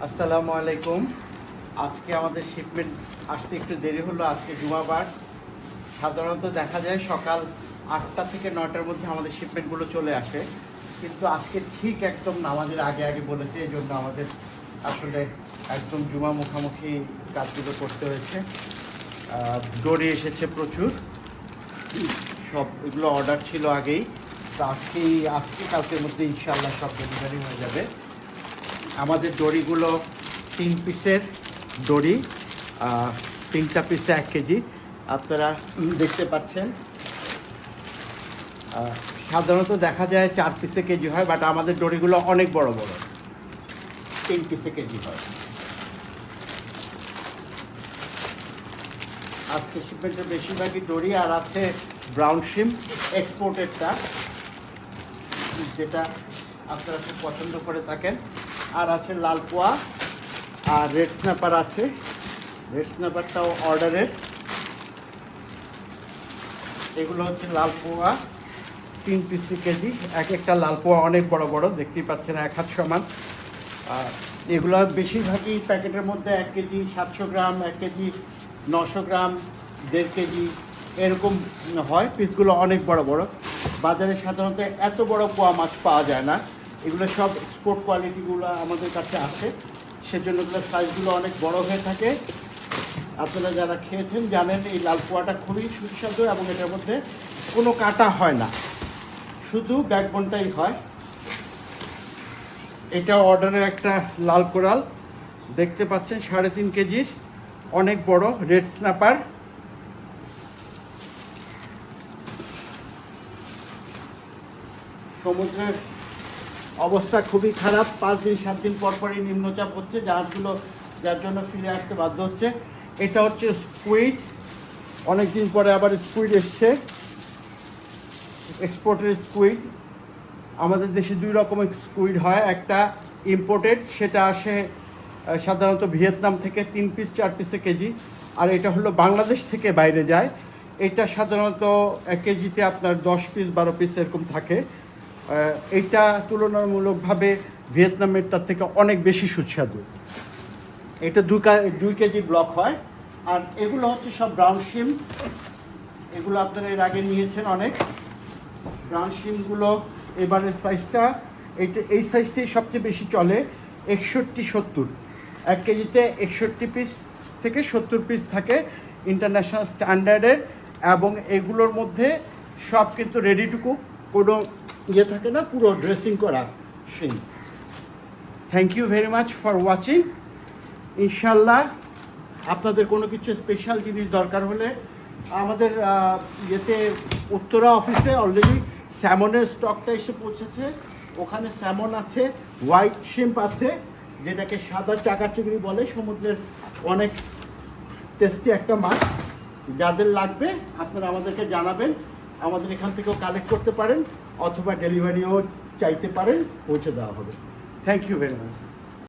আসসালামু আলাইকুম। আজকে আমাদের শিপমেন্ট আসতে একটু দেরি হলো। আজকে জুমাবার। সাধারণত দেখা যায় সকাল 8টা থেকে 9টার মধ্যে আমাদের শিপমেন্টগুলো চলে আসে, কিন্তু আজকে ঠিক একদম নামাজের আগে আগে বলেছে, এই জন্য আমাদের আসলে একদম জুমা মুখামুখি কাজগুলো করতে হয়েছে। দড়ি এসেছে প্রচুর, সব এগুলো অর্ডার ছিল আগেই। তো আজকে কালকের মধ্যে ইনশাআল্লাহ সব ডেলিভারি হয়ে যাবে। আমাদের দড়িগুলো 3 পিসের দড়ি, 3টা পিসে 1 কেজি। আপনারা দেখতে পাচ্ছেন, সাধারণত দেখা যায় 4 পিসে কেজি হয়, বাট আমাদের দড়িগুলো অনেক বড় বড়, 3 পিসে কেজি হয়। আজকে শিপমেন্টের বেশিরভাগই দড়ি, আর আছে ব্রাউন শিম এক্সপোর্টেডটা, যেটা আপনারা খুব পছন্দ করে থাকেন। আর আছে লাল পোয়া, আর রেড স্ন্যাপার আছে। রেড স্ন্যাপারটাও অর্ডারের। এগুলো হচ্ছে লাল পোয়া, 3 পিস কেজি। এক একটা লাল পোয়া অনেক বড় বড়, দেখতেই পাচ্ছেন, 1 হাত সমান। এগুলো বেশিরভাগই প্যাকেটের মধ্যে 1 কেজি 700 গ্রাম, 1 কেজি 900 গ্রাম, 1.5 কেজি এরকম হয়। পিসগুলো অনেক বড় বড়। বাজারে সাধারণত এত বড় পোয়া মাছ পাওয়া যায় না। এগুলো সব এক্সপোর্ট কোয়ালিটিগুলো আমাদের কাছে আসে, সেজন্য এগুলোর সাইজগুলো অনেক বড় হয়ে থাকে। আপনারা যারা খেয়েছেন জানেন এই লাল পোয়াটা খুবই সুস্বাদু, এবং এটার মধ্যে কোনো কাটা হয় না, শুধু ব্যাকবোনটাই হয়। এটা অর্ডারের একটা লাল কোরাল, দেখতে পাচ্ছেন 3.5 কেজির, অনেক বড় রেড স্ন্যাপার। সমুদ্রের অবস্থা খুবই খারাপ, 5 দিন 7 দিন পর পরই নিম্নচাপ হচ্ছে, জাহাজগুলো যার জন্য ফিরে আসতে বাধ্য হচ্ছে। এটা হচ্ছে স্কুইড, অনেক দিন পরে আবার স্কুইড এসছে, এক্সপোর্টের স্কুইড। আমাদের দেশে 2 রকমের স্কুইড হয়, একটা ইম্পোর্টেড, সেটা আসে সাধারণত ভিয়েতনাম থেকে, 3 পিস 4 পিসে কেজি। আর এটা হলো বাংলাদেশ থেকে বাইরে যায়, এটা সাধারণত 1 কেজিতে আপনার 10 পিস 12 পিস এরকম থাকে। এইটা তুলনামূলকভাবে ভিয়েতনামেরটার থেকে অনেক বেশি সুস্বাদু। এটা 2 কেজি ব্লক হয়। আর এগুলো হচ্ছে সব ব্রাউন শিম, এগুলো আপনারা এর আগে নিয়েছেন অনেক। ব্রাউন শিমগুলো এবারের সাইজটা, এই সাইজটাই সবচেয়ে বেশি চলে, 61-70। 1 কেজিতে 61 পিস থেকে 70 পিস থাকে ইন্টারন্যাশনাল স্ট্যান্ডার্ডের। এবং এগুলোর মধ্যে সব কিন্তু রেডি টু কুক, কোনো ইয়ে থাকে না, পুরো ড্রেসিং করা শিম। Thank you very much for watching. ইনশাল্লাহ আপনাদের কোনো কিছু স্পেশাল জিনিস দরকার হলে আমাদের ইয়েতে উত্তরা অফিসে অলরেডি স্যামনের স্টকটা এসে পৌঁছেছে। ওখানে স্যামন আছে, হোয়াইট শিম্প আছে, যেটাকে সাদা চাকা চিংড়ি বলে, সমুদ্রের অনেক টেস্টি একটা মাছ। যাদের লাগবে আপনারা আমাদেরকে জানাবেন, আমাদের এখান থেকেও কালেক্ট করতে পারেন, অথবা ডেলিভারিও চাইতে পারেন, পৌঁছে দেওয়া হবে। Thank you very much.